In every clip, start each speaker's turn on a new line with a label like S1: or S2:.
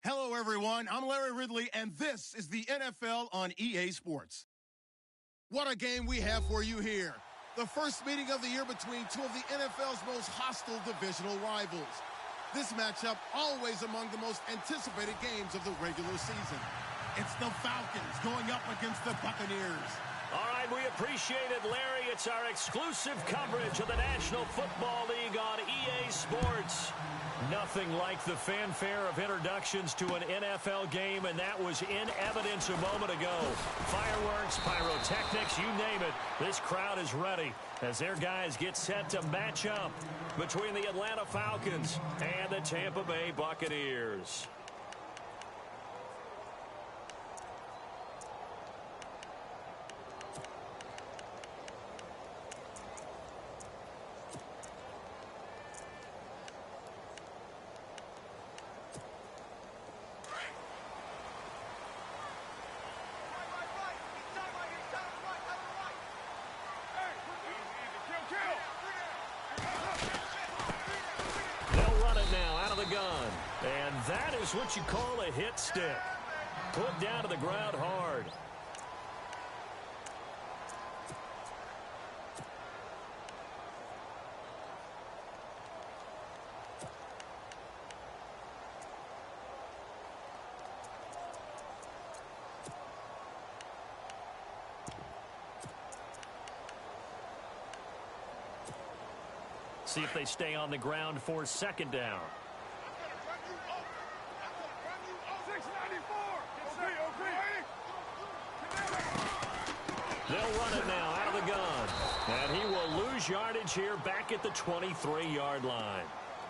S1: Hello, everyone. I'm Larry Ridley, and this is the NFL on EA Sports. What a game we have for you here. The first meeting of the year between two of the NFL's most hostile divisional rivals. This matchup always among the most anticipated games of the regular season. It's the Falcons going up against the Buccaneers.
S2: All right, we appreciate it, Larry. It's our exclusive coverage of the National Football League on EA Sports. Nothing like the fanfare of introductions to an NFL game, and that was in evidence a moment ago. Fireworks, pyrotechnics, you name it. This crowd is ready as their guys get set to match up between the Atlanta Falcons and the Tampa Bay Buccaneers. Gun. And that is what you call a hit stick. Put down to the ground hard. See if they stay on the ground for second down. They'll run it now out of the gun. And he will lose yardage here back at the 23-yard line.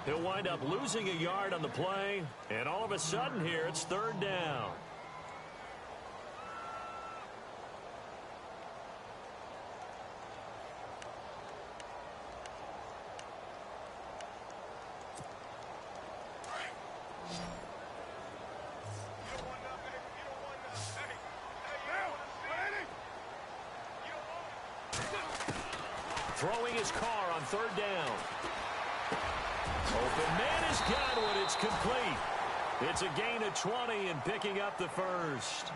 S2: He'll wind up losing a yard on the play. And all of a sudden here, it's third down. Throwing his car on third down. Open man has got one. It's complete. It's a gain of 20 and picking up the first.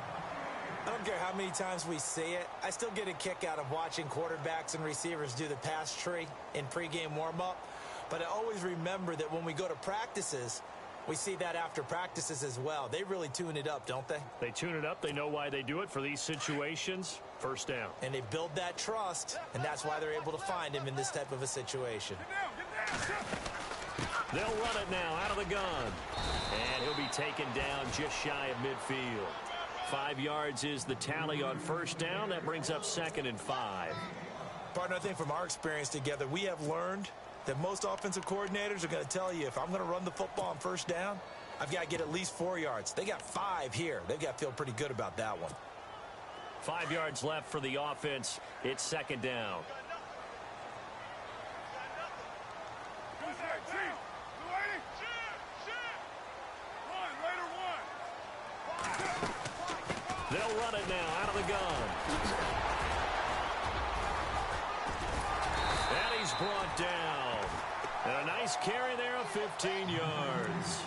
S3: I don't care how many times we see it. I still get a kick out of watching quarterbacks and receivers do the pass tree in pregame warm-up. But I always remember that when we go to practices, we see that after practices as well. They really tune it up, don't they?
S2: They tune it up. They know why they do it for these situations. First down.
S3: And they build that trust, and that's why they're able to find him in this type of a situation.
S2: They'll run it now out of the gun. And he'll be taken down just shy of midfield. 5 yards is the tally on first down. That brings up 2nd and 5.
S3: Partner, I think from our experience together, we have learned that most offensive coordinators are going to tell you, if I'm going to run the football on first down, I've got to get at least 4 yards. They got 5 here. They've got to feel pretty good about that one.
S2: 5 yards left for the offense. It's second down. They'll run it now out of the gun. And he's brought down. And a nice carry there of 15 yards.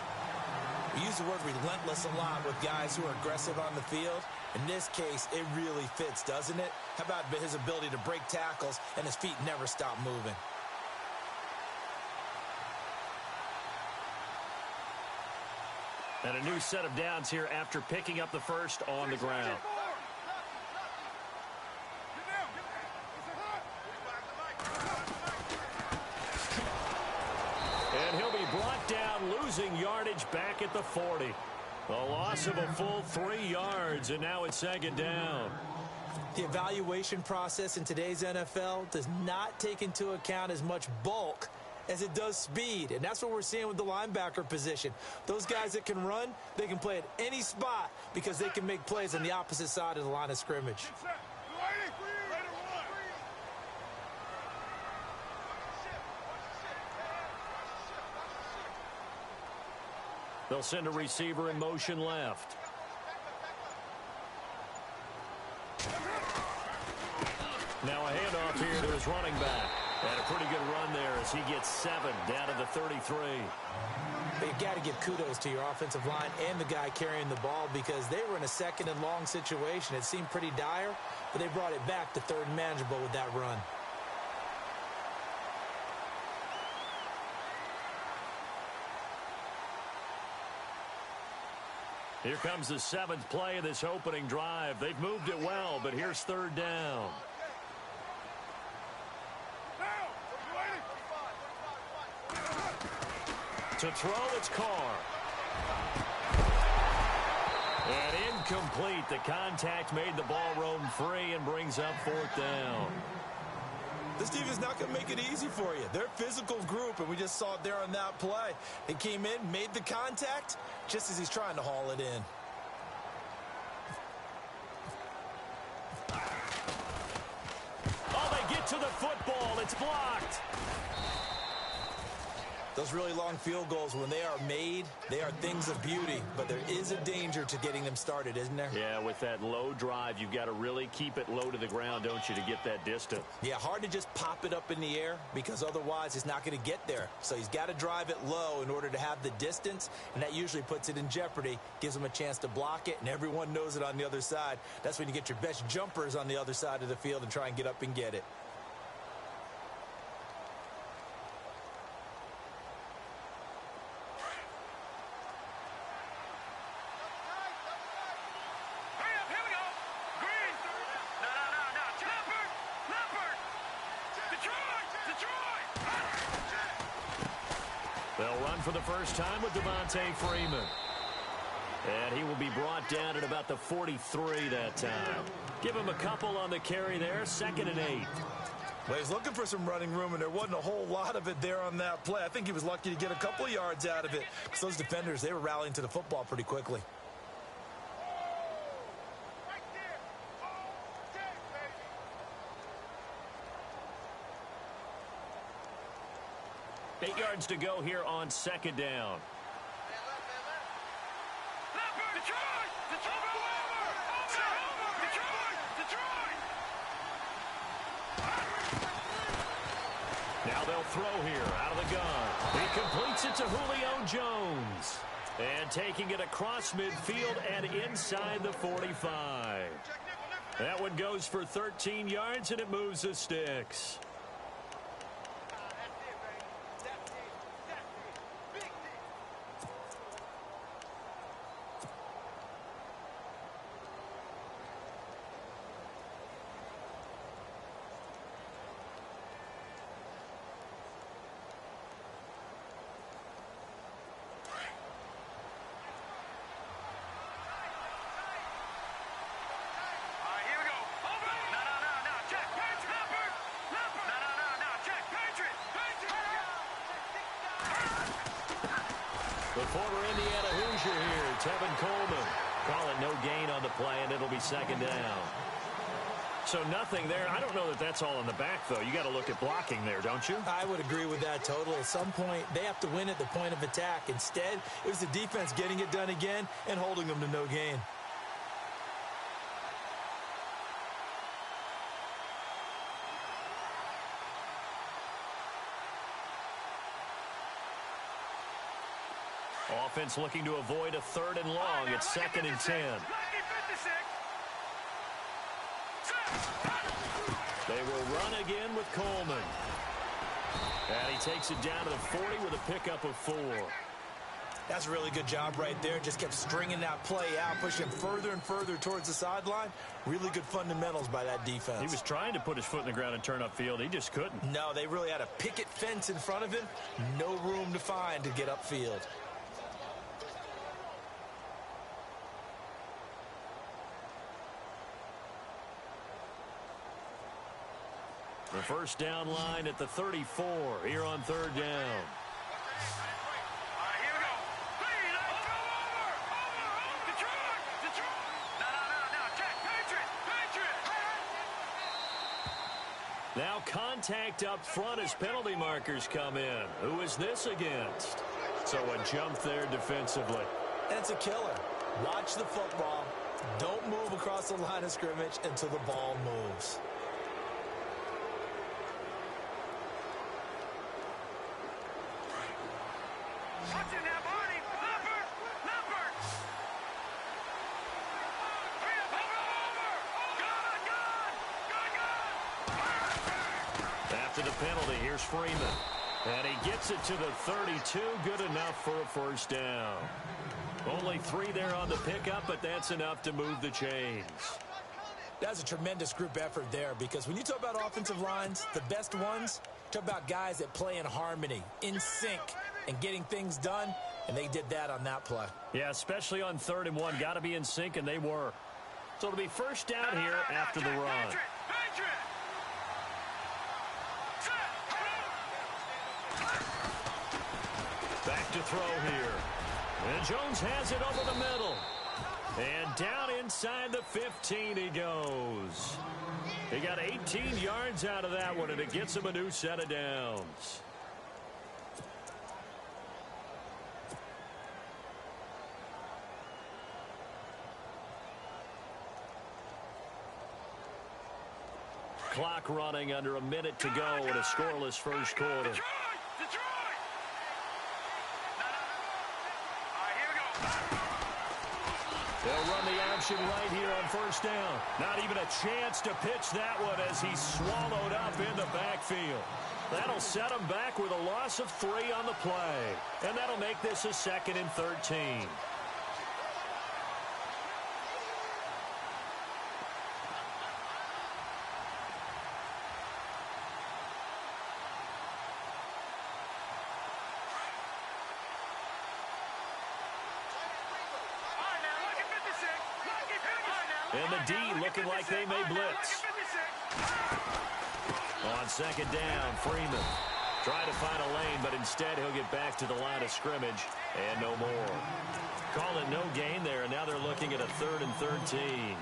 S3: We use the word relentless a lot with guys who are aggressive on the field. In this case, it really fits, doesn't it? How about his ability to break tackles and his feet never stop moving?
S2: And a new set of downs here after picking up the first on the ground. And he'll be brought down, losing yardage back at the 40. A loss of a full 3 yards, and now it's second down.
S3: The evaluation process in today's NFL does not take into account as much bulk as it does speed, and that's what we're seeing with the linebacker position. Those guys that can run, they can play at any spot because they can make plays on the opposite side of the line of scrimmage.
S2: They'll send a receiver in motion left. Now a handoff here to his running back. And a pretty good run there as he gets 7 down to the 33.
S3: But you've got to give kudos to your offensive line and the guy carrying the ball because they were in a second and long situation. It seemed pretty dire, but they brought it back to third and manageable with that run.
S2: Here comes the 7th play of this opening drive. They've moved it well, but here's third down. To throw, it's Carr. And incomplete. The contact made the ball roam free and brings up fourth down.
S3: This team is not going to make it easy for you. They're a physical group, and we just saw it there on that play. He came in, made the contact, just as he's trying to haul it in.
S2: Oh, they get to the football. It's blocked.
S3: Those really long field goals, when they are made, they are things of beauty, but there is a danger to getting them started, isn't there?
S2: Yeah, with that low drive, you've got to really keep it low to the ground, don't you, to get that distance?
S3: Yeah, hard to just pop it up in the air because otherwise it's not going to get there. So he's got to drive it low in order to have the distance, and that usually puts it in jeopardy, gives him a chance to block it, and everyone knows it on the other side. That's when you get your best jumpers on the other side of the field and try and get up and get it.
S2: They'll run for the first time with Devontae Freeman. And he will be brought down at about the 43 that time. Give him a couple on the carry there, 2nd and 8.
S3: Well, he's looking for some running room, and there wasn't a whole lot of it there on that play. I think he was lucky to get a couple of yards out of it because those defenders, they were rallying to the football pretty quickly.
S2: 8 yards to go here on 2nd down. Now they'll throw here out of the gun. He completes it to Julio Jones. And taking it across midfield and inside the 45. That one goes for 13 yards, and it moves the sticks. The former Indiana Hoosier here, Tevin Coleman. Call it no gain on the play, and it'll be 2nd down. So nothing there. I don't know that that's all in the back, though. You got to look at blocking there, don't you?
S3: I would agree with that totally. At some point, they have to win at the point of attack. Instead, it was the defense getting it done again and holding them to no gain.
S2: Offense looking to avoid a 3rd and long. It's 2nd and 10. They will run again with Coleman. And he takes it down to the 40 with a pickup of 4.
S3: That's a really good job right there. Just kept stringing that play out, pushing further and further towards the sideline. Really good fundamentals by that defense.
S2: He was trying to put his foot in the ground and turn upfield. He just couldn't.
S3: No, they really had a picket fence in front of him. No room to find to get upfield.
S2: The first down line at the 34 here on 3rd down. Now contact up front as penalty markers come in. Who is this against? So a jump there defensively.
S3: And it's a killer. Watch the football. Don't move across the line of scrimmage until the ball moves.
S4: Watching that ball.
S2: penalty. Here's Freeman. And he gets it to the 32. Good enough for a first down. Only 3 there on the pickup, but that's enough to move the chains.
S3: That's a tremendous group effort there, because when you talk about offensive lines, the best ones, talk about guys that play in harmony, in sync, and getting things done, and they did that on that play.
S2: Yeah, especially on 3rd and 1. Got to be in sync, and they were. So it'll be first down here after the run. Back to throw here. And Jones has it over the middle. And down inside the 15 he goes. He got 18 yards out of that one, and it gets him a new set of downs. Clock running, under a minute to go in a scoreless first quarter. They'll run the action right here on first down. Not even a chance to pitch that one as he's swallowed up in the backfield. That'll set him back with a loss of 3 on the play. And that'll make this a 2nd and 13. And the D looking like they may blitz. On 2nd down, Freeman trying to find a lane, but instead he'll get back to the line of scrimmage and no more. Call it no gain there, and now they're looking at a 3rd and 13.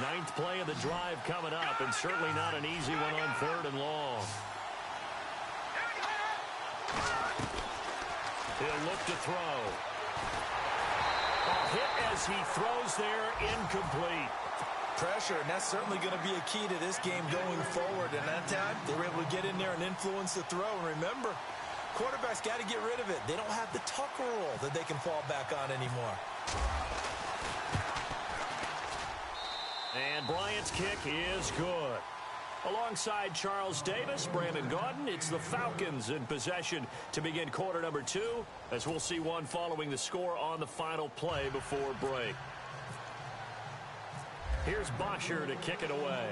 S2: Ninth play of the drive coming up, and certainly not an easy one on 3rd and long. He'll look to throw. A hit as he throws there, incomplete.
S3: Pressure, and that's certainly going to be a key to this game going forward. And that time, they were able to get in there and influence the throw. And remember, quarterbacks got to get rid of it. They don't have the Tucker rule that they can fall back on anymore.
S2: And Bryant's kick is good. Alongside Charles Davis, Brandon Gaudin, it's the Falcons in possession to begin quarter number 2, as we'll see one following the score on the final play before break. Here's Bosher to kick it away.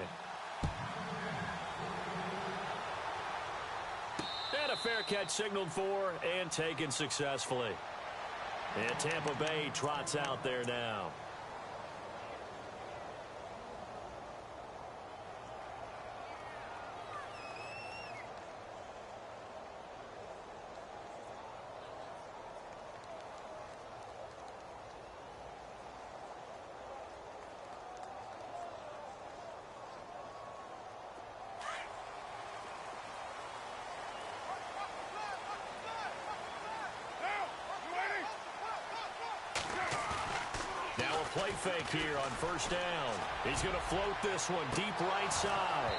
S2: And a fair catch signaled for and taken successfully. And Tampa Bay trots out there now. Play fake here on first down. He's going to float this one deep right side.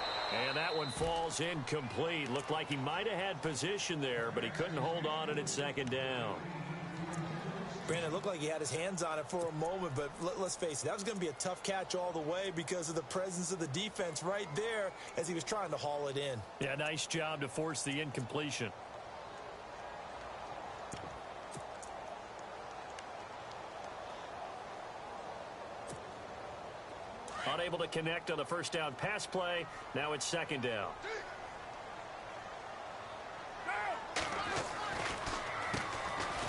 S2: And that one falls incomplete. Looked like he might have had position there, but he couldn't hold on and it's 2nd down.
S3: Brandon, looked like he had his hands on it for a moment, but let's face it, that was going to be a tough catch all the way because of the presence of the defense right there as he was trying to haul it in.
S2: Yeah, nice job to force the incompletion. Unable to connect on the first down pass play. Now it's 2nd down.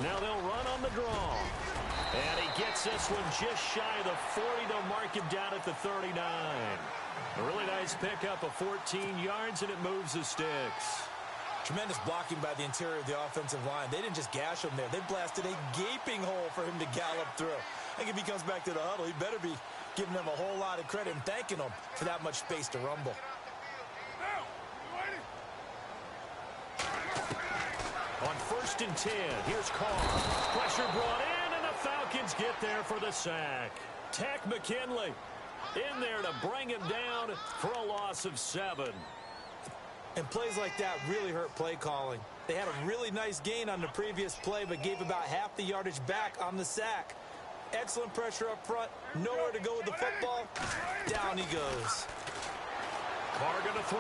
S2: Now they'll run on the draw. And he gets this one just shy of the 40 to mark him down at the 39. A really nice pickup of 14 yards, and it moves the sticks.
S3: Tremendous blocking by the interior of the offensive line. They didn't just gash him there. They blasted a gaping hole for him to gallop through. I think if he comes back to the huddle, he better be giving them a whole lot of credit and thanking them for that much space to rumble.
S2: On 1st and 10, here's Carr. Pressure brought in, and the Falcons get there for the sack. Tack McKinley in there to bring him down for a loss of 7.
S3: And plays like that really hurt play calling. They had a really nice gain on the previous play, but gave about half the yardage back on the sack. Excellent pressure up front. Nowhere to go with the football. Down he goes.
S2: Carr going to throw.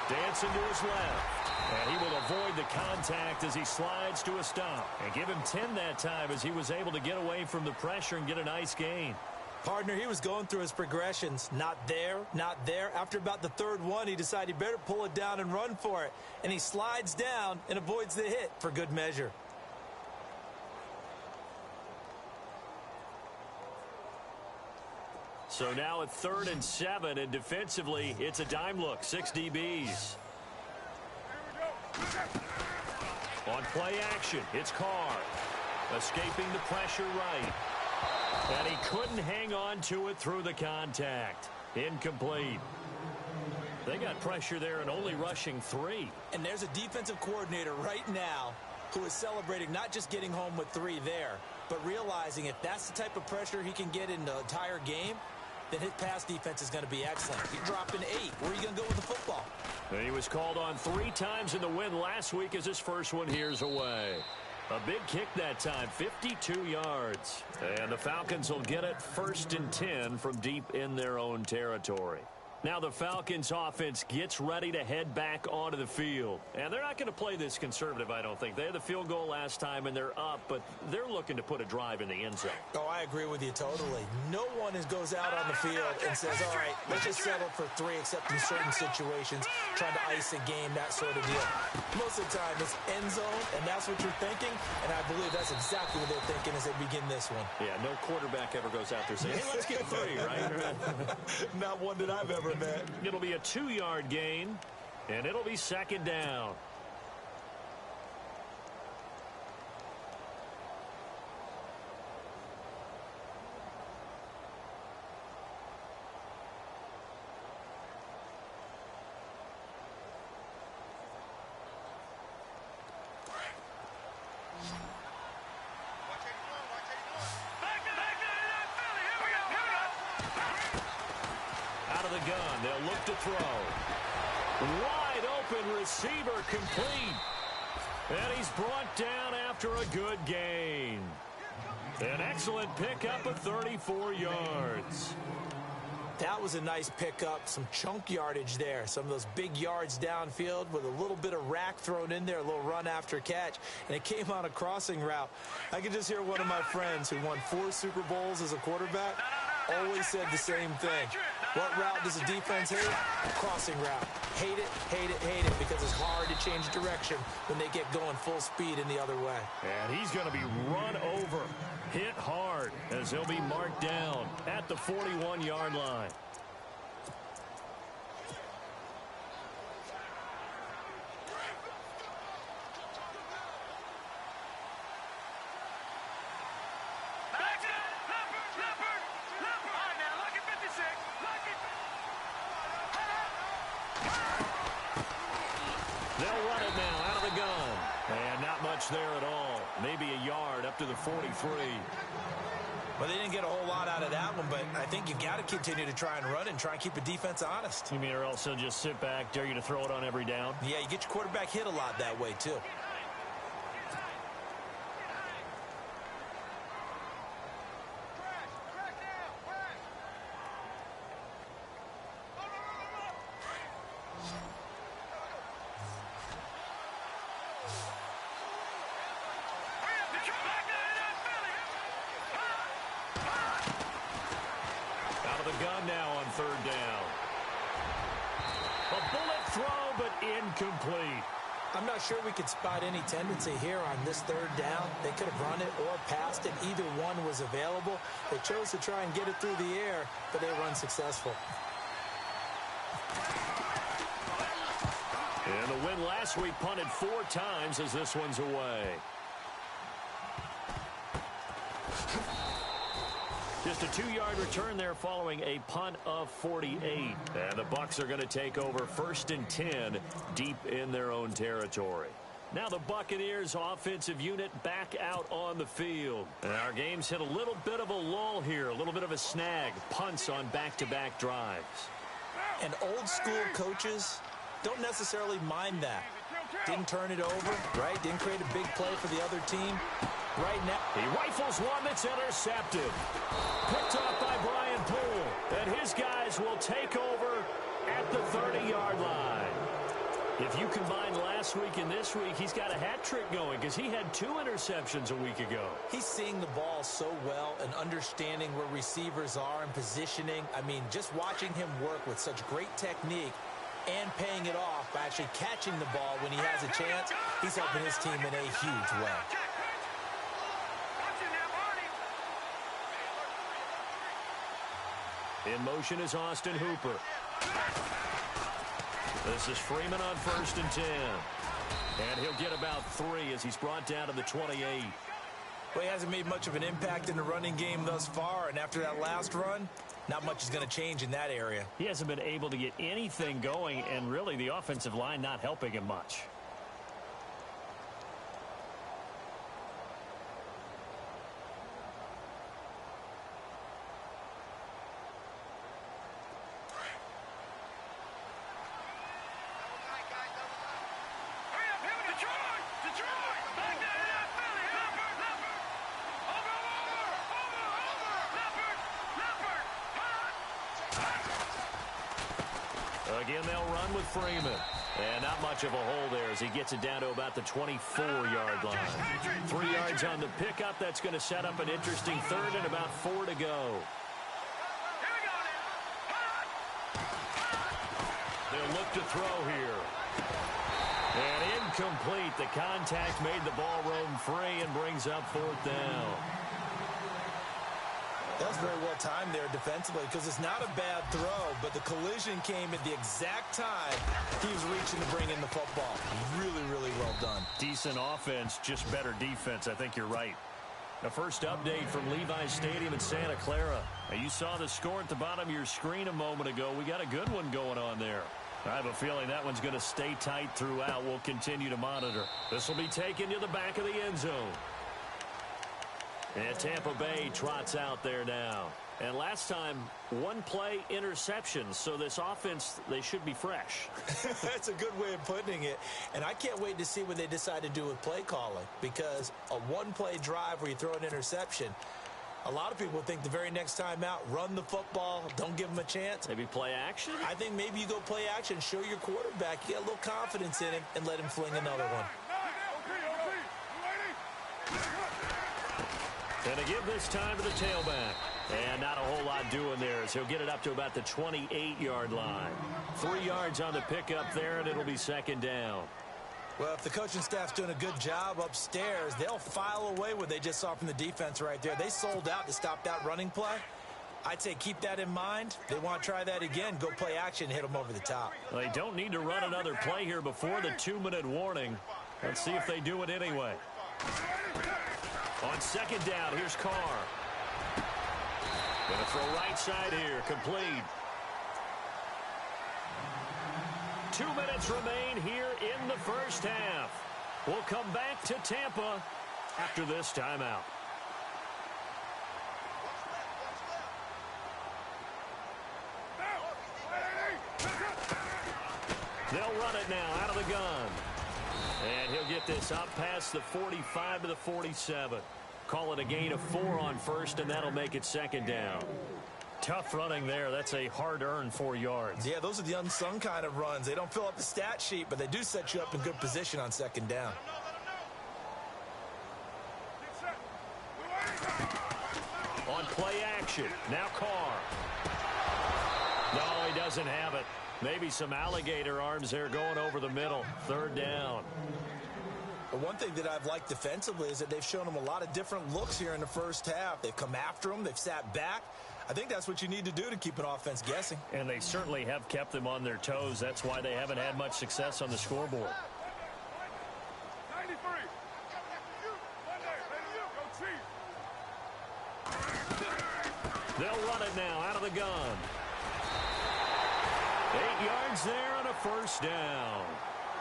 S2: Dancing to his left. And he will avoid the contact as he slides to a stop. And give him 10 that time as he was able to get away from the pressure and get a nice gain.
S3: Partner, he was going through his progressions. Not there, not there. After about the third one, he decided he better pull it down and run for it. And he slides down and avoids the hit for good measure.
S2: So now at 3rd and 7, and defensively, it's a dime look. 6 DBs. On play action, it's Carr. Escaping the pressure right. And he couldn't hang on to it through the contact. Incomplete. They got pressure there and only rushing 3.
S3: And there's a defensive coordinator right now who is celebrating not just getting home with 3 there, but realizing if that's the type of pressure he can get in the entire game, then his pass defense is going to be excellent. He dropped an 8. Where are you going to go with the football?
S2: And he was called on 3 times in the win last week as his first one here's away. A big kick that time, 52 yards. And the Falcons will get it 1st and 10 from deep in their own territory. Now the Falcons offense gets ready to head back onto the field. And they're not going to play this conservative, I don't think. They had the field goal last time and they're up, but they're looking to put a drive in the end zone.
S3: Oh, I agree with you totally. No one goes out on the field and says, all right, let's just settle for 3 except in certain situations, trying to ice a game, that sort of deal. Most of the time it's end zone, and that's what you're thinking, and I believe that's exactly what they're thinking as they begin this one.
S2: Yeah, no quarterback ever goes out there saying, hey, let's get 3, right?
S3: Not one that I've ever met.
S2: It'll be a 2-yard gain, and it'll be 2nd down. Gun. They'll look to throw. Wide open receiver complete. And he's brought down after a good gain. An excellent pickup of 34 yards.
S3: That was a nice pickup, some chunk yardage there. Some of those big yards downfield with a little bit of rack thrown in there, a little run after catch, and it came on a crossing route. I could just hear one of my friends who won 4 Super Bowls as a quarterback always said the same thing. What route does a defense hate? Crossing route. Hate it, hate it, hate it, because it's hard to change direction when they get going full speed in the other way.
S2: And he's going to be run over, hit hard, as he'll be marked down at the 41-yard line. There at all. Maybe a yard up to the 43.
S3: Well, they didn't get a whole lot out of that one, but I think you've got to continue to try and run and try and keep the defense honest.
S2: You mean or else they'll just sit back, dare you to throw it on every down?
S3: Yeah, you get your quarterback hit a lot that way, too.
S2: Gun now on 3rd down. A bullet throw, but incomplete.
S3: I'm not sure we could spot any tendency here on this 3rd down. They could have run it or passed it. Either one was available. They chose to try and get it through the air, but they were unsuccessful.
S2: And the win last week punted 4 times as this one's away. Just a 2-yard return there following a punt of 48. And the Bucs are going to take over 1st and 10 deep in their own territory. Now the Buccaneers offensive unit back out on the field. And our game's hit a little bit of a lull here, a little bit of a snag. Punts on back-to-back drives.
S3: And old school coaches don't necessarily mind that. Didn't turn it over, right? Didn't create a big play for the other team. Right now,
S2: he rifles one that's intercepted. Picked off by Brian Poole. And his guys will take over at the 30-yard line. If you combine last week and this week, he's got a hat trick going because he had 2 interceptions a week ago.
S3: He's seeing the ball so well and understanding where receivers are and positioning. I mean, just watching him work with such great technique and paying it off by actually catching the ball when he has a chance, he's helping his team in a huge way.
S2: In motion is Austin Hooper. This is Freeman on 1st and 10. And he'll get about 3 as he's brought down to the 28.
S3: Well, he hasn't made much of an impact in the running game thus far, and after that last run, not much is going to change in that area.
S2: He hasn't been able to get anything going, and really the offensive line not helping him much. Again, they'll run with Freeman. And not much of a hole there as he gets it down to about the 24-yard line. 3 yards on the pickup. That's going to set up an interesting 3rd and about 4 to go. They'll look to throw here. And incomplete. The contact made the ball roam free and brings up 4th down.
S3: That was very well timed there defensively because it's not a bad throw, but the collision came at the exact time he was reaching to bring in the football. Really, really well done.
S2: Decent offense, just better defense. I think you're right. The first update from Levi's Stadium in Santa Clara. Now, you saw the score at the bottom of your screen a moment ago. We got a good one going on there. I have a feeling that one's going to stay tight throughout. We'll continue to monitor. This will be taken to the back of the end zone. And Tampa Bay trots out there now. And last time, 1 play interception. So this offense, they should be fresh.
S3: That's a good way of putting it. And I can't wait to see what they decide to do with play calling. Because a 1-play drive where you throw an interception, a lot of people think the very next time out, run the football, don't give them a chance.
S2: Maybe play action?
S3: I think maybe you go play action, show your quarterback, get a little confidence in him, and let him fling another one.
S2: And to give this time to the tailback. And not a whole lot doing there as he'll get it up to about the 28-yard line. 3 yards on the pickup there, and it'll be 2nd down.
S3: Well, if the coaching staff's doing a good job upstairs, they'll file away what they just saw from the defense right there. They sold out to stop that running play. I'd say keep that in mind. They want to try that again, go play action, hit them over the top.
S2: Well, they don't need to run another play here before the 2-minute warning. Let's see if they do it anyway. On 2nd down, here's Carr. Going to throw right side here, complete. 2 minutes remain here in the first half. We'll come back to Tampa after this timeout. They'll run it now out of the gun. And he'll get this up past the 45 to the 47. Call it a gain of 4 on 1st, and that'll make it 2nd down. Tough running there. That's a hard-earned 4 yards.
S3: Yeah, those are the unsung kind of runs. They don't fill up the stat sheet, but they do set you up in good position on 2nd down.
S2: On play action, now Carr. No, he doesn't have it. Maybe some alligator arms there going over the middle. 3rd down.
S3: But one thing that I've liked defensively is that they've shown them a lot of different looks here in the first half. They've come after them. They've sat back. I think that's what you need to do to keep an offense guessing.
S2: And they certainly have kept them on their toes. That's why they haven't had much success on the scoreboard. They'll run it now out of the gun. 8 yards there on a 1st down.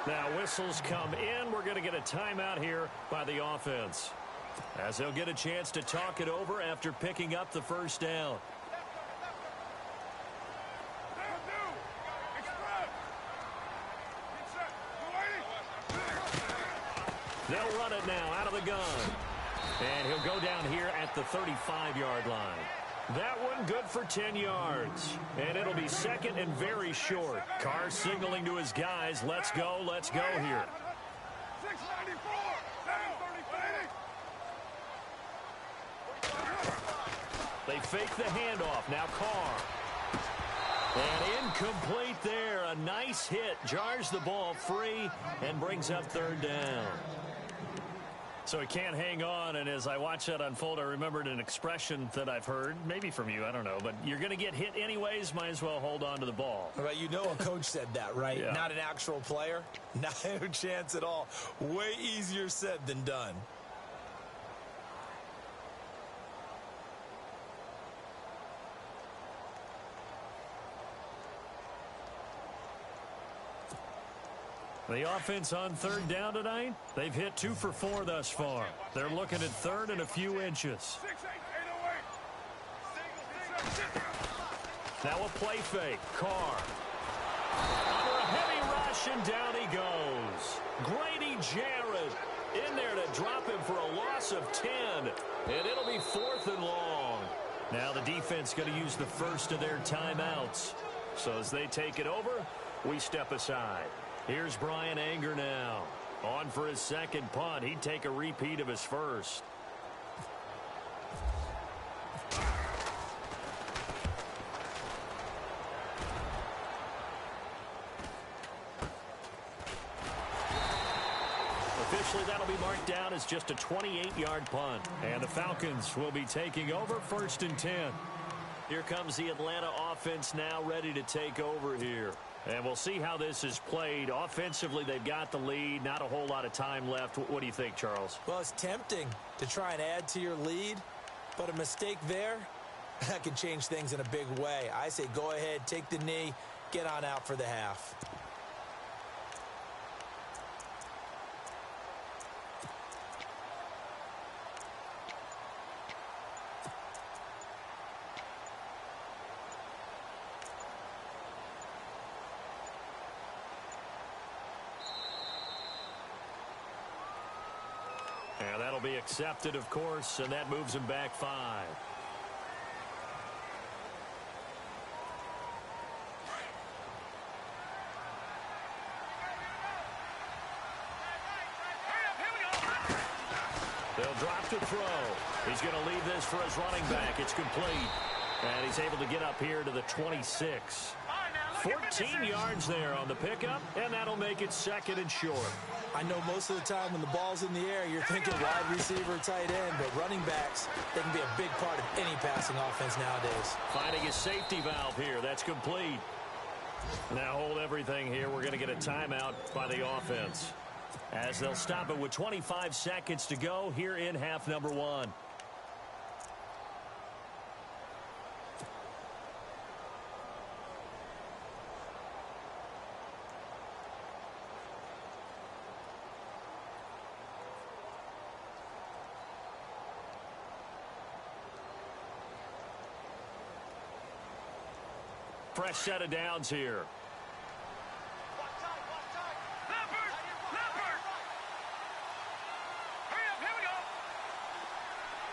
S2: Now whistles come in. We're going to get a timeout here by the offense, as they'll get a chance to talk it over after picking up the 1st down. They'll run it now out of the gun. And he'll go down here at the 35-yard line. That one good for 10 yards. And it'll be second and very short. Carr signaling to his guys, let's go here. 694. They fake the handoff. Now Carr. And incomplete there. A nice hit. Jars the ball free and brings up third down. So he can't hang on, and as I watch that unfold, I remembered an expression that I've heard, maybe from you, I don't know, but you're going to get hit anyways, might as well hold on to the ball.
S3: Well, you know a coach said that, right?
S2: Yeah.
S3: Not an actual player. Not a chance at all. Way easier said than done.
S2: The offense on third down tonight, they've hit 2 for 4 thus far. They're looking at third and a few inches. Now a play fake. Carr. Under a heavy rush, and down he goes. Grady Jarrett in there to drop him for a loss of 10. And it'll be 4th and long. Now the defense going to use the first of their timeouts. So as they take it over, we step aside. Here's Brian Anger now. On for his second punt. He'd take a repeat of his first. Officially, that'll be marked down as just a 28-yard punt. And the Falcons will be taking over 1st and 10. Here comes the Atlanta offense now ready to take over here. And we'll see how this is played. Offensively, they've got the lead. Not a whole lot of time left. What do you think, Charles?
S3: Well, it's tempting to try and add to your lead, but a mistake there, that can change things in a big way. I say go ahead, take the knee, get on out for the half.
S2: And that'll be accepted, of course, and that moves him back 5. They'll drop to throw. He's going to leave this for his running back. It's complete. And he's able to get up here to the 26. 14 yards there on the pickup, and that'll make it second and short.
S3: I know most of the time when the ball's in the air, you're thinking wide receiver, tight end, but running backs, they can be a big part of any passing offense nowadays.
S2: Finding his safety valve here. That's complete. Now hold everything here. We're going to get a timeout by the offense, as they'll stop it with 25 seconds to go here in half number 1. Fresh set of downs here.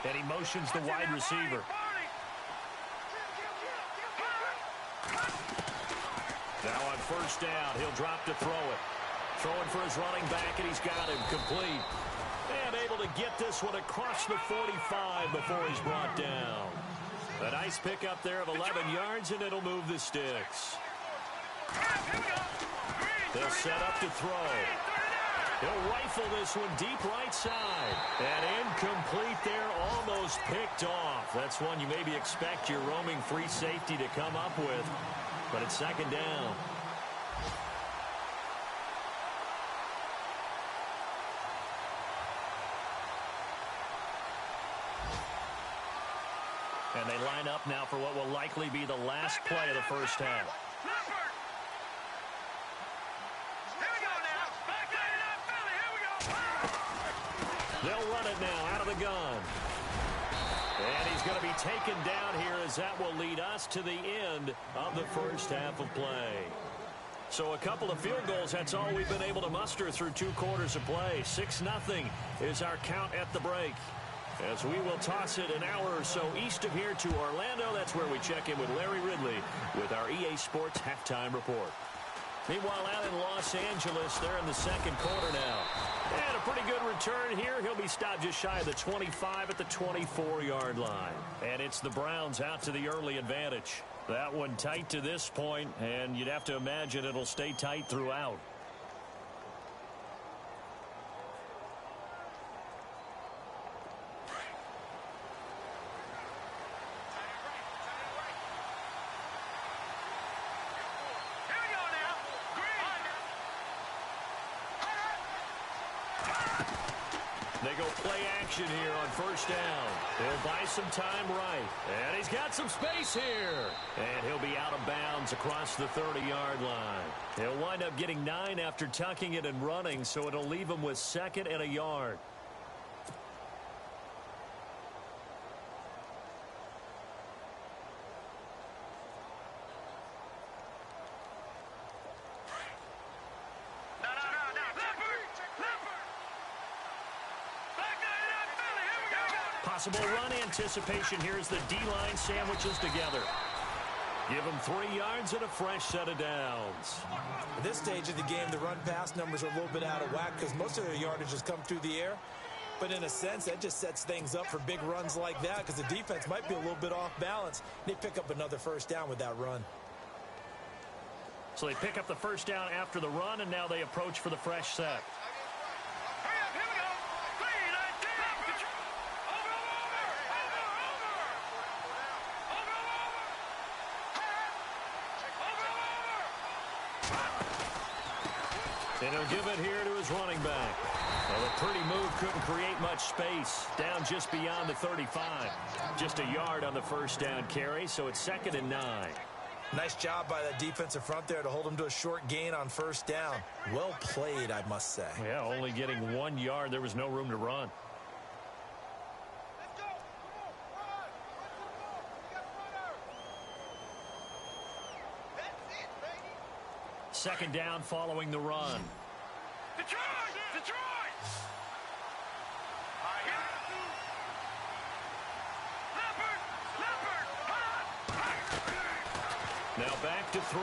S2: And he motions the wide receiver. Now on first down, he'll drop to throw it. Throwing for his running back, and he's got him complete. And able to get this one across the 45 before he's brought down. A nice pickup there of 11 yards, and it'll move the sticks. They'll set up to throw. He'll rifle this one deep right side. And incomplete there, almost picked off. That's one you maybe expect your roaming free safety to come up with. But it's second down. And they line up now for what will likely be the last play of the first half. They'll run it now out of the gun. And he's going to be taken down here, as that will lead us to the end of the first half of play. So a couple of field goals, that's all we've been able to muster through 2 quarters of play. 6-0 is our count at the break. as we will toss it an hour or so east of here to Orlando. That's where we check in with Larry Ridley with our EA Sports halftime report. Meanwhile, out in Los Angeles, they're in the second quarter now. And a pretty good return here. He'll be stopped just shy of the 25 at the 24-yard line. And it's the Browns out to the early advantage. That one tight to this point, and you'd have to imagine it'll stay tight throughout. They go play action here on first down. He'll buy some time right. And he's got some space here. And he'll be out of bounds across the 30-yard line. He'll wind up getting 9 after tucking it and running, so it'll leave him with 2nd and a yard. Possible run anticipation here as the D-line sandwiches together. Give him 3 yards and a fresh set of downs.
S3: At this stage of the game, the run-pass numbers are a little bit out of whack because most of their yardage has come through the air. But in a sense, that just sets things up for big runs like that because the defense might be a little bit off balance. They pick up another first down with that run.
S2: So they pick up the first down after the run, and now they approach for the fresh set. And he'll give it here to his running back. Well, a pretty move, couldn't create much space. Down just beyond the 35. Just a yard on the first down carry, so it's 2nd and 9.
S3: Nice job by that defensive front there to hold him to a short gain on first down. Well played, I must say.
S2: Yeah, only getting 1 yard. There was no room to run. Second down following the run. Detroit! Now back to throw.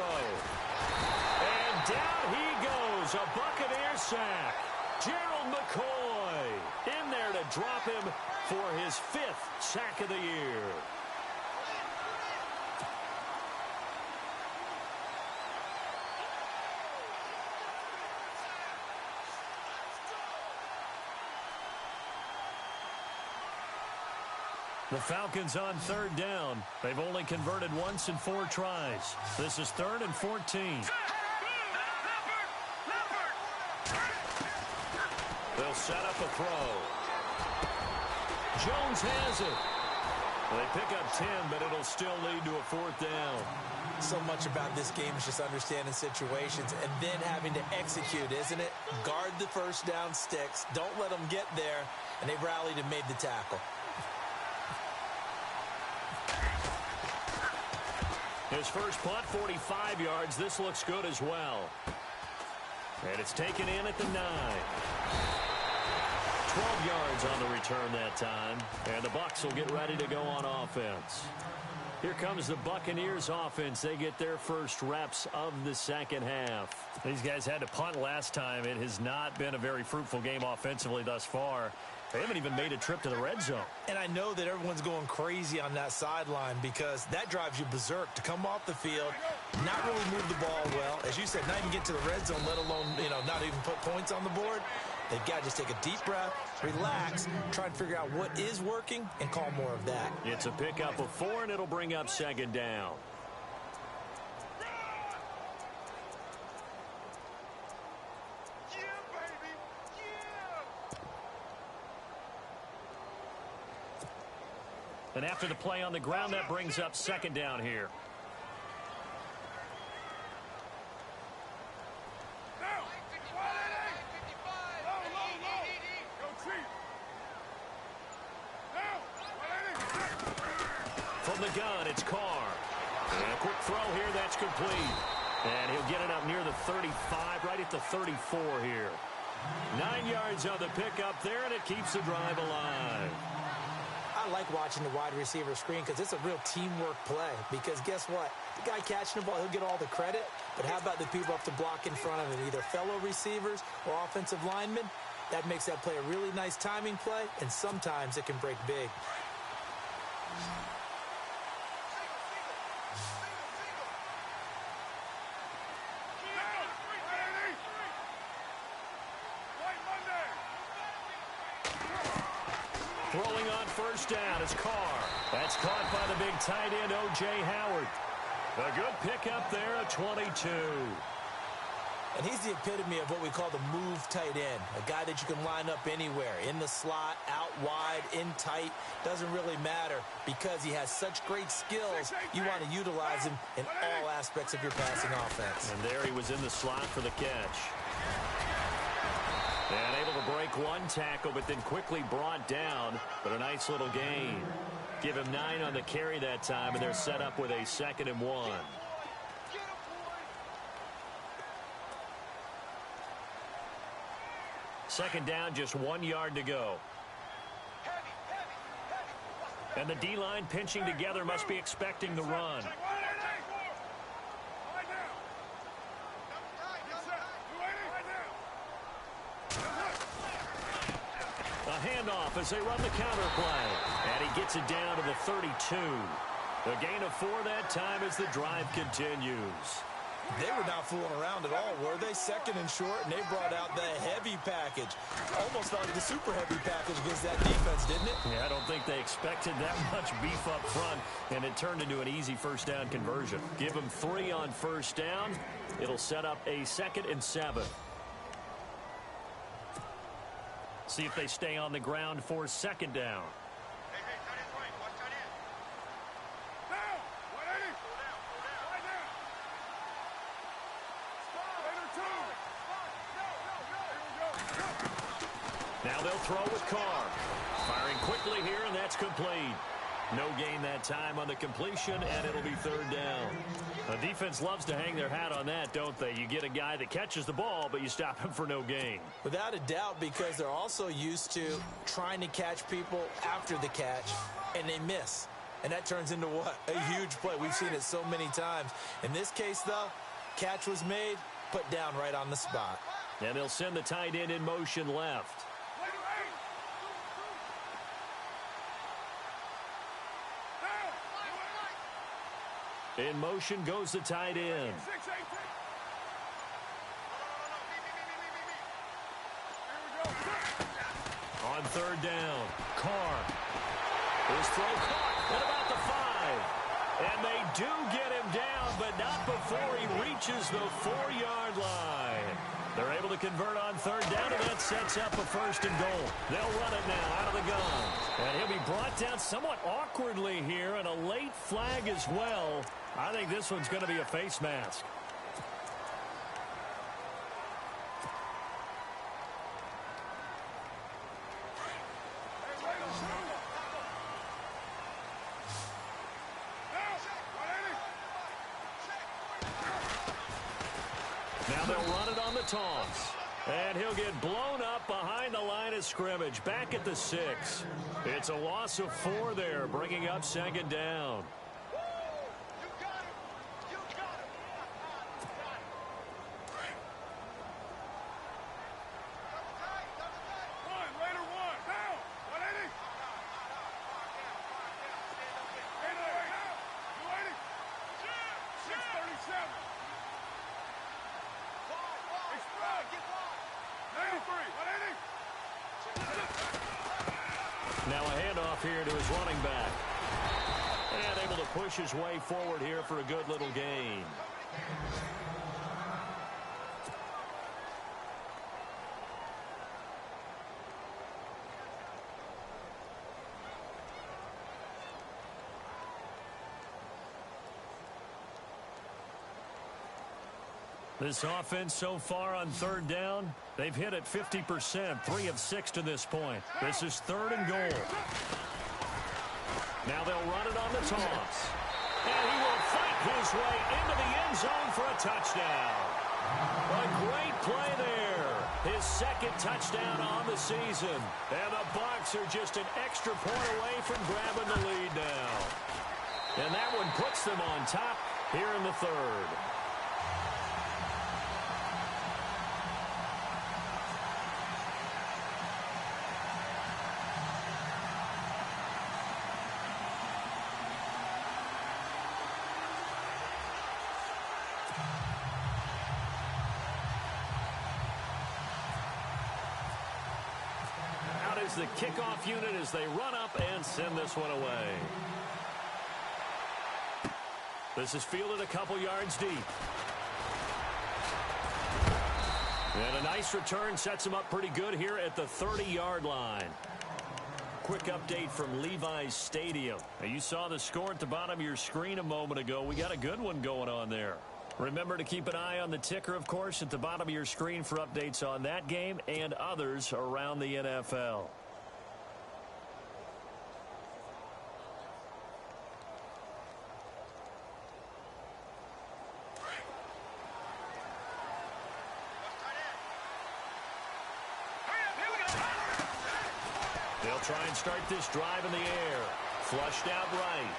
S2: And down he goes. A Buccaneer sack. Gerald McCoy in there to drop him for his 5th sack of the year. The Falcons on 3rd down. They've only converted once in 4 tries. This is 3rd and 14. They'll set up a throw. Jones has it. They pick up 10, but it'll still lead to a 4th down.
S3: So much about this game is just understanding situations and then having to execute, isn't it? Guard the first down sticks. Don't let them get there. And they rallied and made the tackle.
S2: His first punt, 45 yards. This looks good as well. And it's taken in at the 9. 12 yards on the return that time. And the Bucs will get ready to go on offense. Here comes the Buccaneers offense. They get their first reps of the second half. These guys had to punt last time. It has not been a very fruitful game offensively thus far. They haven't even made a trip to the red zone. And I know that everyone's going crazy on that sideline because that drives you berserk to come off the field, not really move the ball well. As you said, not even get to the red zone, let alone, not even put points on the board. They've got to just take a deep breath, relax, try and figure out what is working, and call more of that. It's a pickup of 4, and it'll bring up 2nd down. And after the play on the ground, that brings up 2nd down here. From the gun, it's Carr. And a quick throw here, that's complete. And he'll get it up near the 35, right at the 34 here. 9 yards on the pickup there, and it keeps the drive alive.
S3: I like watching the wide receiver screen because it's a real teamwork play. Because guess what? The guy catching the ball, he'll get all the credit. But how about the people up to block in front of him, either fellow receivers or offensive linemen? That makes that play a really nice timing play, and sometimes it can break big.
S2: Throwing on first down is Carr. That's caught by the big tight end, O.J. Howard. A good pickup there at 22.
S3: And he's the epitome of what we call the move tight end, a guy that you can line up anywhere, in the slot, out wide, in tight, doesn't really matter because he has such great skills. You want to utilize him in all aspects of your passing offense.
S2: And there he was in the slot for the catch. And able to break one tackle, but then quickly brought down, but a nice little gain. Give him 9 on the carry that time, and they're set up with a 2nd and 1. Second down, just 1 yard to go. And the D-line pinching together, must be expecting the run. A handoff as they run the counter play. And he gets it down to the 32. The gain of 4 that time as the drive continues.
S3: They were not fooling around at all, were they? 2nd and short, and they brought out the heavy package. Almost felt like the super heavy package against that defense, didn't it?
S2: Yeah, I don't think they expected that much beef up front, and it turned into an easy first down conversion. Give them 3 on first down. It'll set up a 2nd and 7. See if they stay on the ground for 2nd down. Now they'll throw with Carr. Firing quickly here, and that's complete. No gain that time on the completion, and it'll be 3rd down. The defense loves to hang their hat on that, don't they? You get a guy that catches the ball, but you stop him for no gain.
S3: Without a doubt, because they're also used to trying to catch people after the catch, and they miss. And that turns into what? A huge play. We've seen it so many times. In this case, though, catch was made, put down right on the spot.
S2: And they'll send the tight end in motion left. In motion goes the tight end. On 3rd down, Carr. His throw caught at about the 5. And they do get him down, but not before he reaches the 4-yard line. They're able to convert on 3rd down, and that sets up a 1st and goal. They'll run it now out of the gun. And he'll be brought down somewhat awkwardly here, and a late flag as well. I think this one's going to be a face mask. Now they'll run it on the toss. And he'll get blown up behind the line of scrimmage, back at the 6. It's a loss of 4 there, bringing up 2nd down. Now a handoff here to his running back. And able to push his way forward here for a good little gain. This offense so far on 3rd down, they've hit it 50%, 3 of 6 to this point. This is 3rd and goal. Now they'll run it on the toss. And he will fight his way into the end zone for a touchdown. A great play there. His his second touchdown on the season. And the Bucs are just an extra point away from grabbing the lead now. And that one puts them on top here in the third. The kickoff unit as they run up and send this one away. This is fielded a couple yards deep. And a nice return sets him up pretty good here at the 30-yard line. Quick update from Levi's Stadium. Now, you saw the score at the bottom of your screen a moment ago. We got a good one going on there. Remember to keep an eye on the ticker, of course, at the bottom of your screen for updates on that game and others around the NFL. They'll try and start this drive in the air. Flushed out right.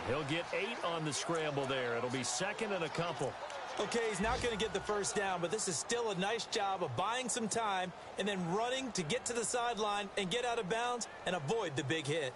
S2: He'll get 8 on the scramble there. It'll be second and a couple.
S3: Okay, he's not going to get the first down, but this is still a nice job of buying some time and then running to get to the sideline and get out of bounds and avoid the big hit.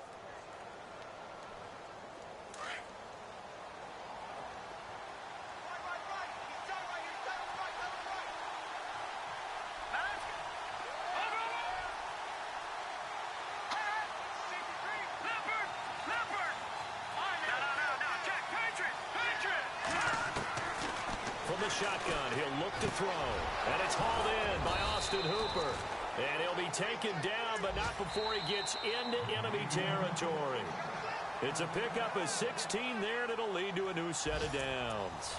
S2: Shotgun. He'll look to throw. And it's hauled in by Austin Hooper. And he'll be taken down, but not before he gets into enemy territory. It's a pickup of 16 there, and it'll lead to a new set of downs.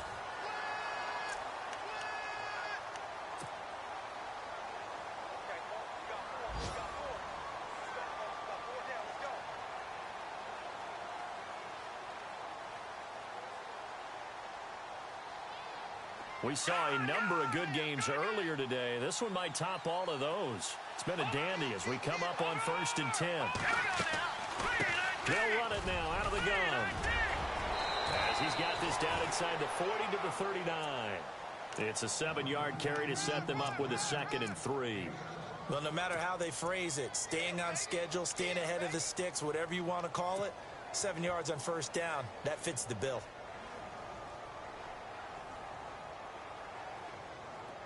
S2: We saw a number of good games earlier today. This one might top all of those. It's been a dandy as we come up on 1st and 10. They'll run it now out of the gun. As he's got this down inside the 40 to the 39. It's a 7-yard carry to set them up with a 2nd and 3.
S3: Well, no matter how they phrase it, staying on schedule, staying ahead of the sticks, whatever you want to call it, 7 yards on 1st down, that fits the bill.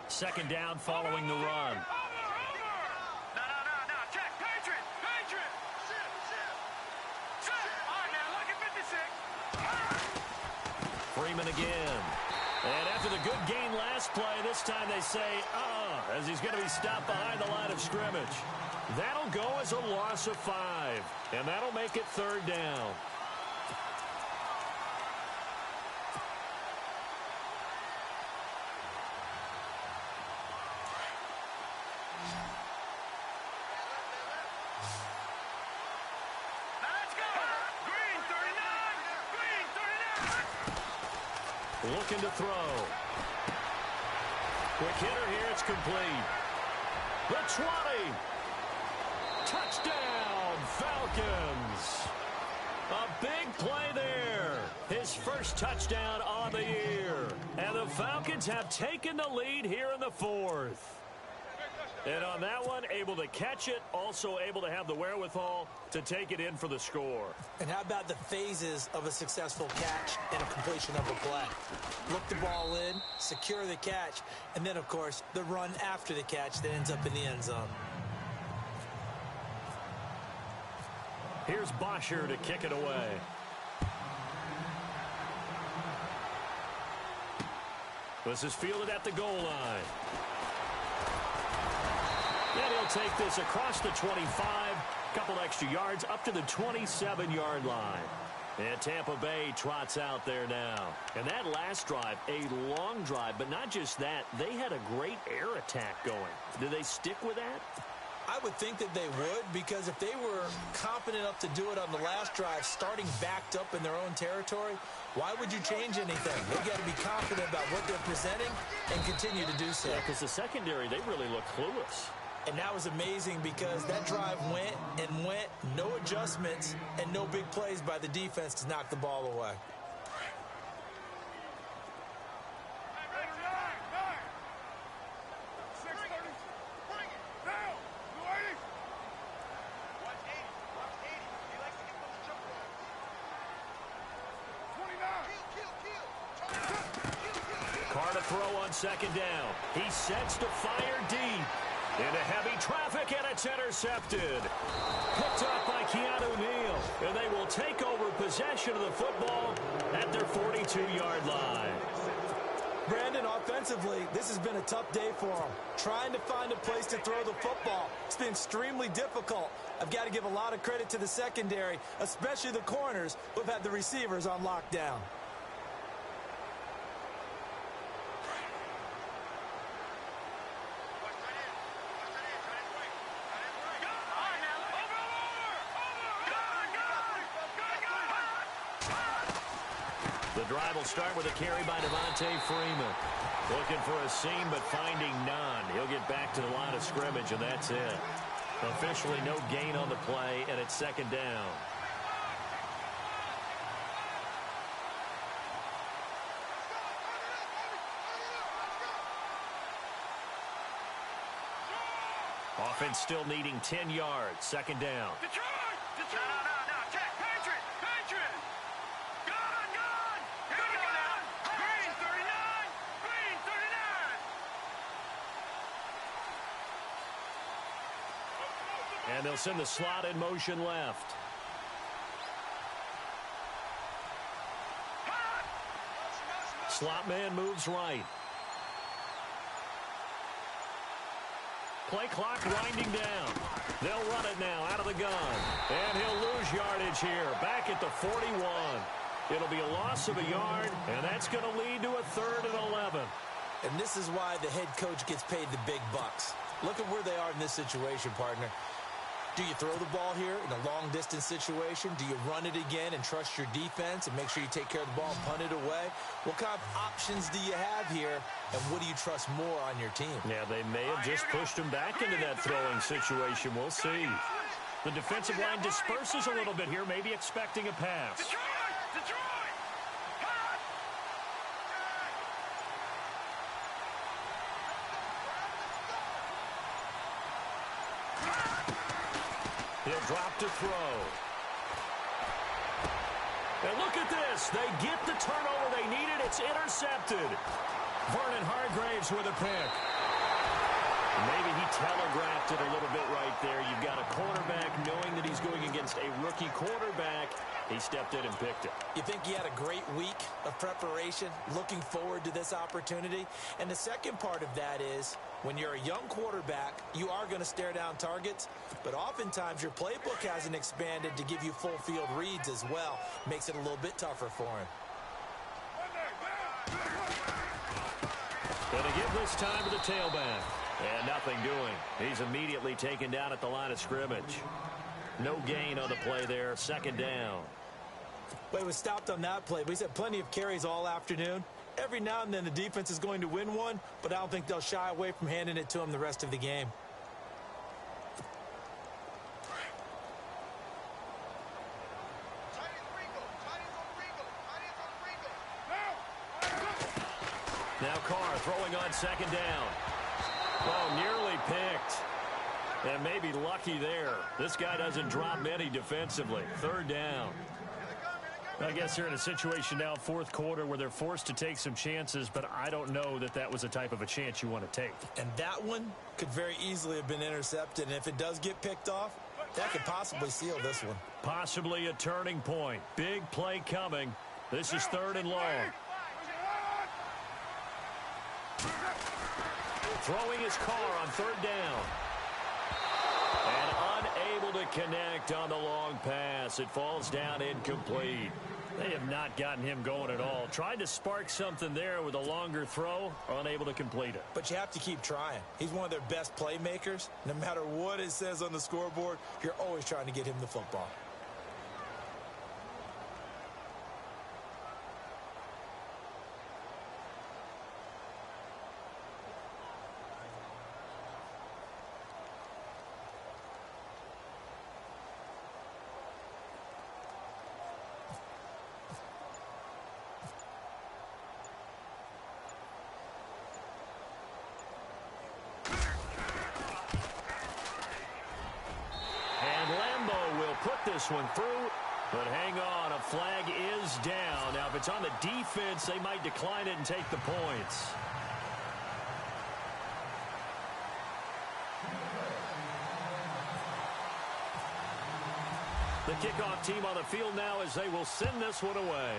S2: 2nd down following the run.
S4: Check. Patriot. All right, now, look at 56.
S2: Freeman again. And after the good gain last play, this time they say, as he's going to be stopped behind the line of scrimmage. That'll go as a loss of 5. And that'll make it 3rd down. Looking to throw. Quick hitter here. It's complete. The 20. Touchdown, Falcons. A big play there. His first touchdown on the year. And the Falcons have taken the lead here in the 4th. And on that one, able to catch it, also able to have the wherewithal to take it in for the score.
S3: And how about the phases of a successful catch and a completion of a play? Look the ball in, secure the catch, and then, of course, the run after the catch that ends up in the end zone.
S2: Here's Bosher to kick it away. This is fielded at the goal line. And he'll take this across the 25, couple extra yards up to the 27-yard line. And Tampa Bay trots out there now. And that last drive, a long drive, but not just that. They had a great air attack going. Do they stick with that?
S3: I would think that they would, because if they were confident enough to do it on the last drive, starting backed up in their own territory, why would you change anything? They've got to be confident about what they're presenting and continue to do so.
S2: Yeah, because the secondary, they really look clueless.
S3: And that was amazing because that drive went and went, no adjustments, and no big plays by the defense to knock the ball away.
S2: Carr to throw on second down. He sets to fire deep. Into heavy traffic, and it's intercepted. Picked up by Keanu Neal, and they will take over possession of the football at their 42-yard line.
S3: Brandon, offensively, this has been a tough day for them. Trying to find a place to throw the football. It's been extremely difficult. I've got to give a lot of credit to the secondary, especially the corners who've had the receivers on lockdown.
S2: The drive will start with a carry by Devontae Freeman. Looking for a seam, but finding none. He'll get back to the line of scrimmage, and that's it. Officially no gain on the play, and it's second down. Offense still needing 10 yards. Second down.
S4: Detroit! No. Check. Patriot! Gone! Here we go now! Green 39! Green 39!
S2: And they'll send the slot in motion left. Slot man moves right. Play clock winding down. They'll run it now out of the gun. And he'll lose yardage here. Back at the 41. It'll be a loss of a yard, and that's going to lead to a 3rd and 11.
S3: And this is why the head coach gets paid the big bucks. Look at where they are in this situation, partner. Do you throw the ball here in a long-distance situation? Do you run it again and trust your defense and make sure you take care of the ball and punt it away? What kind of options do you have here, and what do you trust more on your team?
S2: Yeah, they may have just pushed him back into that throwing situation. We'll see. The defensive line disperses a little bit here, maybe expecting a pass.
S4: Detroit!
S2: He'll drop to throw. And look at this. They get the turnover they needed. It's intercepted. Vernon Hargreaves with a pick. Maybe he telegraphed it a little bit right there. You've got a cornerback knowing that he's going against a rookie quarterback. He stepped in and picked it.
S3: You think he had a great week of preparation, looking forward to this opportunity? And the second part of that is, when you're a young quarterback, you are going to stare down targets, but oftentimes your playbook hasn't expanded to give you full field reads as well. Makes it a little bit tougher for him.
S2: Going to give this time to the tailback. And nothing doing. He's immediately taken down at the line of scrimmage. No gain on the play there. Second down.
S3: Well, he was stopped on that play, but he's had plenty of carries all afternoon. Every now and then the defense is going to win one, but I don't think they'll shy away from handing it to him the rest of the game.
S2: Now Carr throwing on second down. Oh, nearly picked. And maybe lucky there. This guy doesn't drop many defensively. Third down. I guess they're in a situation now, fourth quarter, where they're forced to take some chances, but I don't know that that was the type of a chance you want to take.
S3: And that one could very easily have been intercepted, and if it does get picked off, that could possibly seal this one.
S2: Possibly a turning point. Big play coming. This is 3rd and long. Throwing his Carr on 3rd down. And unable unable to connect on the long pass. It falls down incomplete. They have not gotten him going at all. Tried to spark something there with a longer throw, unable to complete it.
S3: But you have to keep trying. He's one of their best playmakers. No matter what it says on the scoreboard, you're always trying to get him the football.
S2: This one through, but hang on, a flag is down. Now, if it's on the defense, they might decline it and take the points. The kickoff team on the field now as they will send this one away.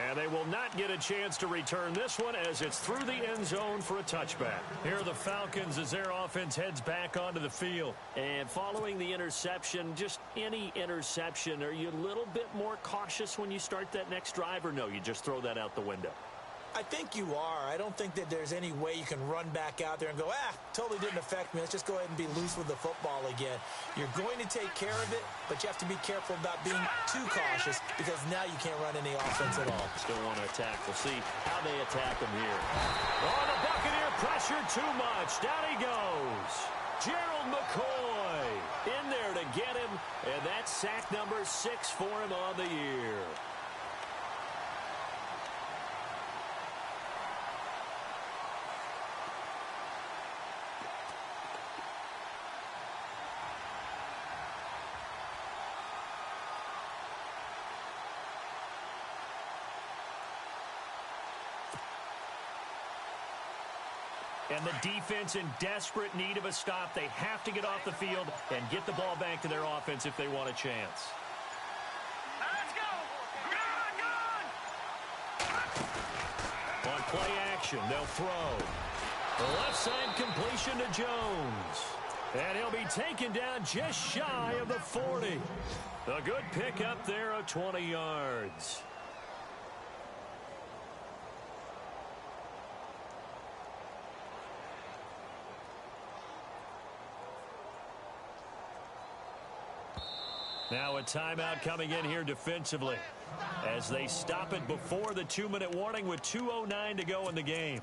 S2: And they will not get a chance to return this one as it's through the end zone for a touchback. Here are the Falcons as their offense heads back onto the field. And following the interception, just any interception, are you a little bit more cautious when you start that next drive, or no, you just throw that out the window?
S3: I think you are. I don't think that there's any way you can run back out there and go, totally didn't affect me. Let's just go ahead and be loose with the football again. You're going to take care of it, but you have to be careful about being too cautious because now you can't run any offense at all.
S2: Still want to attack. We'll see how they attack them here. Oh, the Buccaneer pressure too much. Down he goes. Gerald McCoy in there to get him, and that's sack number 6 for him on the year. And the defense in desperate need of a stop. They have to get off the field and get the ball back to their offense if they want a chance.
S4: Let's go! Gun!
S2: On play action, they'll throw. The left side completion to Jones. And he'll be taken down just shy of the 40. A good pickup there of 20 yards. Now a timeout coming in here defensively as they stop it before the 2-minute warning with 2:09 to go in the game.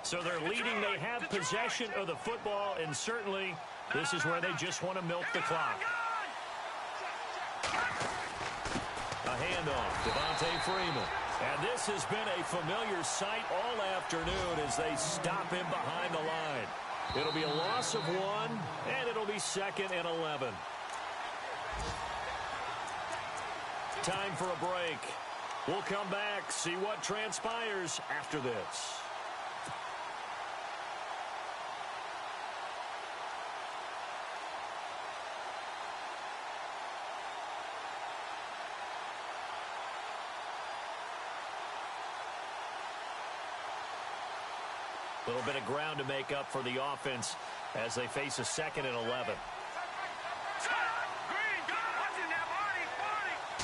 S2: So they're leading. They have possession of the football, and certainly this is where they just want to milk the clock. A handoff, Devontae Freeman. And this has been a familiar sight all afternoon as they stop him behind the line. It'll be a loss of 1, and it'll be 2nd and 11. Time for a break. We'll come back, see what transpires after this. A little bit of ground to make up for the offense as they face a 2nd and 11.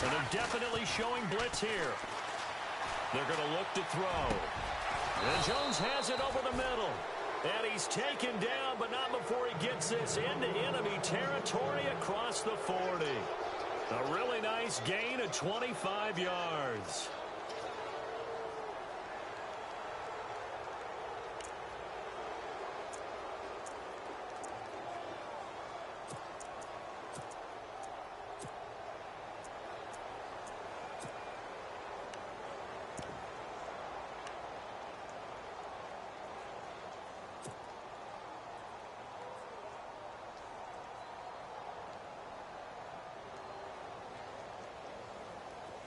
S2: And they're definitely showing blitz here. They're going to look to throw. And Jones has it over the middle. And he's taken down, but not before he gets this into enemy territory across the 40. A really nice gain of 25 yards.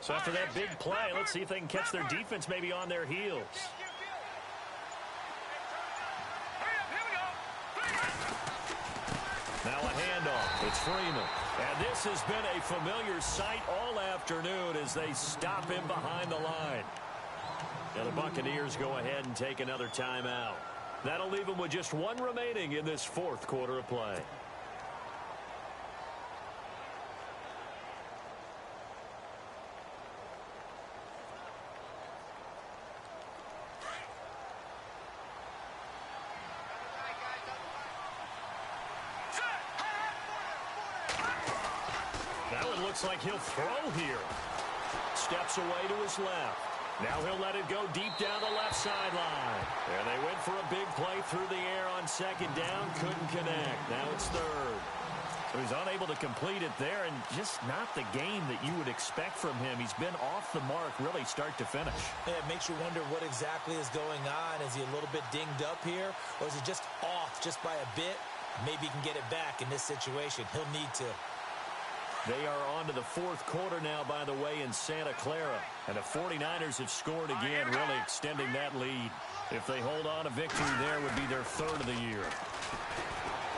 S2: So after that big play, let's see if they can catch their defense maybe on their heels. It's Freeman. And this has been a familiar sight all afternoon as they stop him behind the line. Now the Buccaneers go ahead and take another timeout. That'll leave them with just one remaining in this fourth quarter of play. That one looks like he'll throw here. Steps away to his left. Now he'll let it go deep down the left sideline. And they went for a big play through the air on second down. Couldn't connect. Now it's third. So he's unable to complete it there, and just not the game that you would expect from him. He's been off the mark really start to finish.
S3: Yeah, it makes you wonder what exactly is going on. Is he a little bit dinged up here, or is he just off just by a bit? Maybe he can get it back in this situation. He'll need to.
S2: They are on to the fourth quarter now, by the way, in Santa Clara. And the 49ers have scored again, really extending that lead. If they hold on to victory there, would be their third of the year.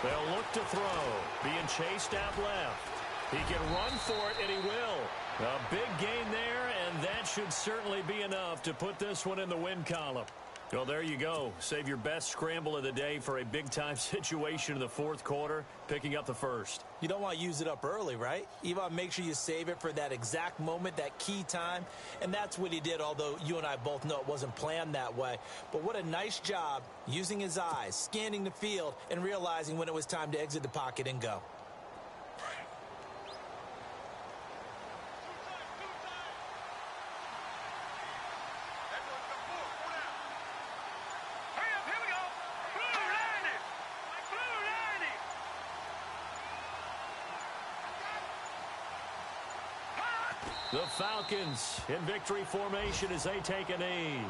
S2: They'll look to throw. Being chased out left. He can run for it, and he will. A big gain there, and that should certainly be enough to put this one in the win column. Well, there you go. Save your best scramble of the day for a big-time situation in the fourth quarter, picking up the first.
S3: You don't want to use it up early, right? You want to make sure you save it for that exact moment, that key time. And that's what he did, although you and I both know it wasn't planned that way. But what a nice job using his eyes, scanning the field, and realizing when it was time to exit the pocket and go.
S2: The Falcons in victory formation as they take a knee.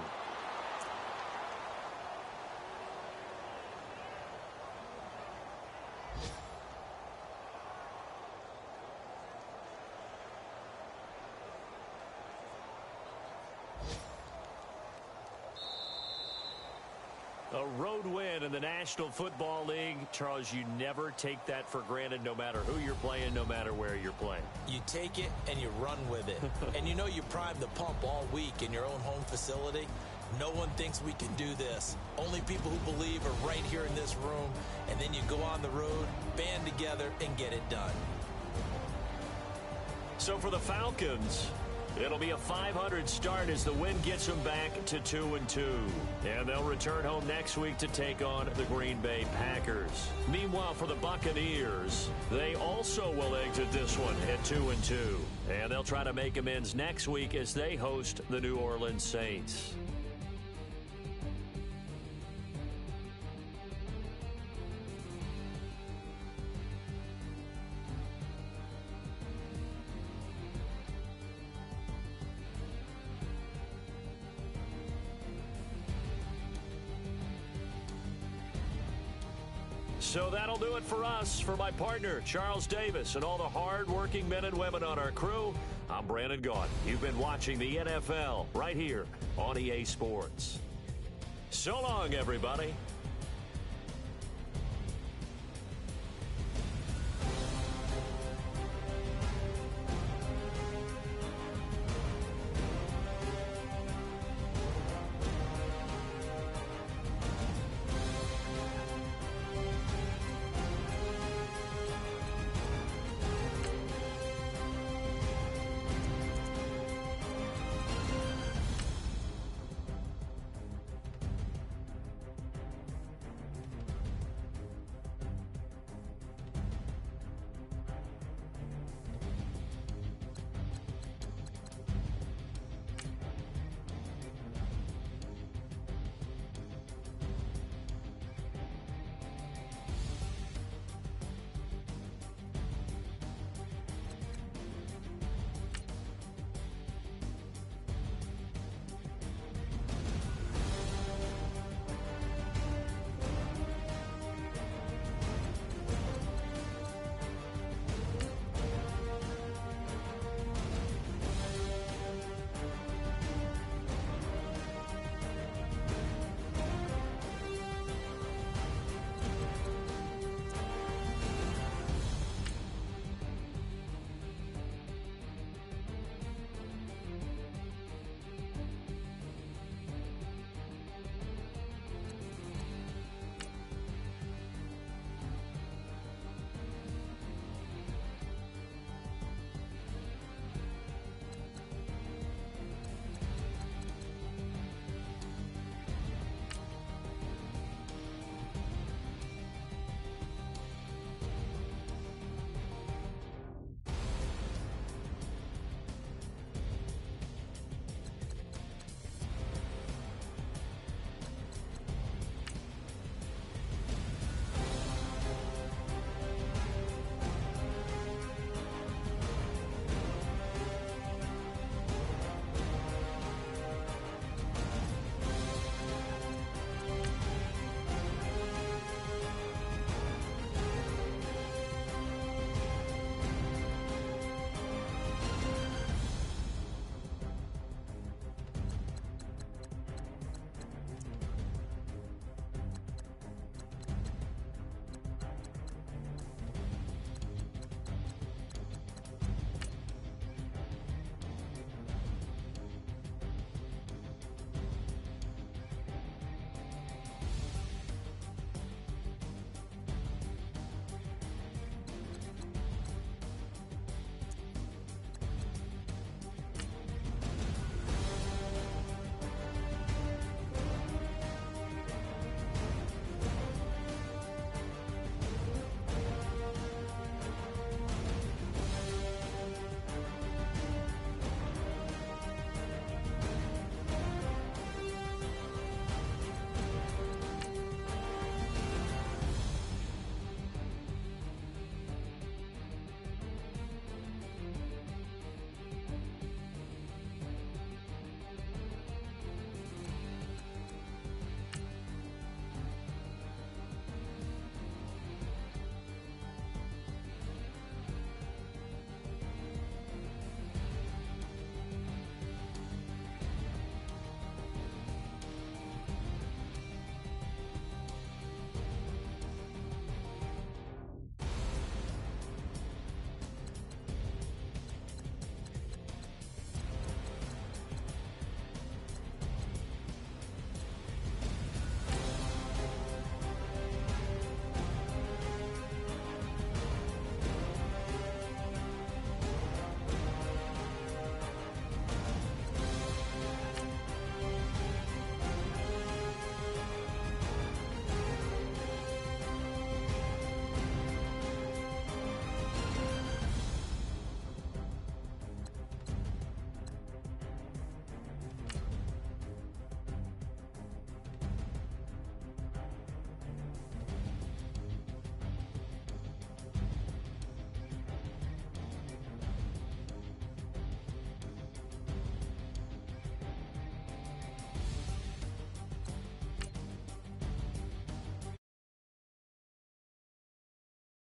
S2: A road win in the National Football League. Charles, you never take that for granted no matter who you're playing, no matter where you're playing.
S3: You take it and you run with it. And you know you primed the pump all week in your own home facility. No one thinks we can do this. Only people who believe are right here in this room. And then you go on the road, band together, and get it done.
S2: So for the Falcons, it'll be a .500 start as the win gets them back to 2-2. And they'll return home next week to take on the Green Bay Packers. Meanwhile, for the Buccaneers, they also will exit this one at 2-2. And they'll try to make amends next week as they host the New Orleans Saints. So that'll do it for us. For my partner, Charles Davis, and all the hard-working men and women on our crew, I'm Brandon Gaudin. You've been watching the NFL right here on EA Sports. So long, everybody.